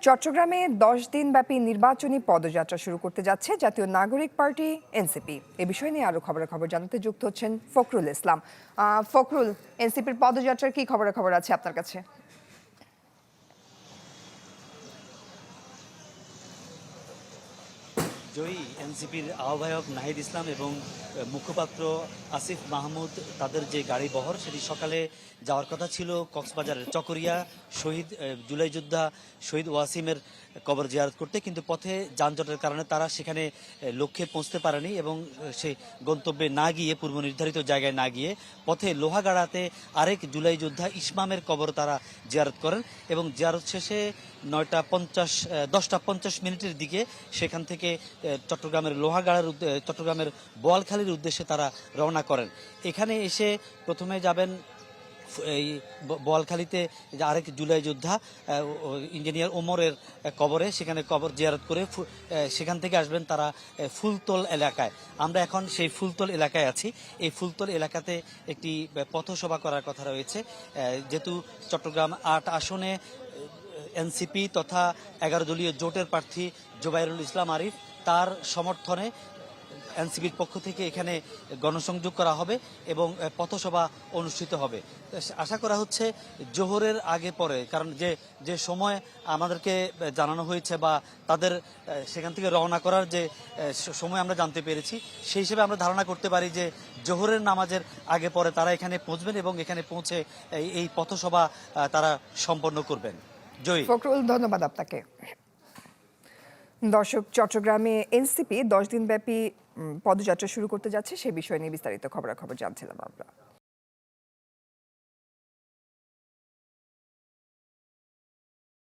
চট্টগ্রামে ১০ দিনব্যাপী নির্বাচনী পদযাত্রা শুরু করতে যাচ্ছে জাতীয় নাগরিক পার্টি এনসিপি। এ বিষয় নিয়ে আরো খবর জানাতে যুক্ত হচ্ছেন ফখরুল ইসলাম। ফখরুল, এনসিপির পদযাত্রার কি খবর আছে আপনার কাছে? জয়ী এনসিপির আহ্বায়ক নাহিদ ইসলাম এবং মুখপাত্র আসিফ মাহমুদ তাদের যে গাড়ি বহর সেটি সকালে যাওয়ার কথা ছিল কক্সবাজারের চকরিয়া শহীদ জুলাই যোদ্ধা শহীদ ওয়াসিমের কবর জিয়ারত করতে, কিন্তু পথে যানজটের কারণে তারা সেখানে লক্ষ্যে পৌঁছতে পারেনি এবং সে গন্তব্যে না গিয়ে পূর্ব নির্ধারিত জায়গায় না গিয়ে পথে লোহাগাড়াতে আরেক জুলাই যোদ্ধা ইসমামের কবর তারা জিয়ারত করেন এবং জিয়ারত শেষে 10:50 দিকে সেখান থেকে চট্টগ্রামের চট্টগ্রামের বোয়ালখালীর উদ্দেশ্যে তারা রওনা করেন। এখানে এসে প্রথমে যাবেন এই বোয়ালখালীতে আরেক জুলাই যোদ্ধা ইঞ্জিনিয়ার ওমরের কবরে, সেখানে কবর জিয়ারত করে সেখান থেকে আসবেন তারা ফুলতল এলাকায়। আমরা এখন সেই ফুলতল এলাকায় আছি। এই ফুলতল এলাকাতে একটি পথসভা করার কথা রয়েছে, যেহেতু চট্টগ্রাম ৮ আসনে এনসিপি তথা 11 দলীয় জোটের প্রার্থী জোবাইরুল ইসলাম আরিফ, তার সমর্থনে এনসিপির পক্ষ থেকে এখানে গণসংযোগ করা হবে এবং পথসভা অনুষ্ঠিত হবে। আশা করা হচ্ছে জোহরের আগে পরে, কারণ যে সময় আমাদেরকে জানানো হয়েছে বা তাদের সেখান থেকে রওনা করার যে সময় আমরা জানতে পেরেছি, সেই হিসেবে আমরা ধারণা করতে পারি যে জোহরের নামাজের আগে পরে তারা এখানে পৌঁছবেন এবং এখানে পৌঁছে এই পথসভা তারা সম্পন্ন করবেন। জয়ী ফখরুল, ধন্যবাদ আপনাকে। দর্শক, চট্টগ্রামে এনসিপি ১০ দিনব্যাপী পদযাত্রা শুরু করতে যাচ্ছে, সে বিষয় নিয়ে বিস্তারিত খবর জানছিলাম আমরা।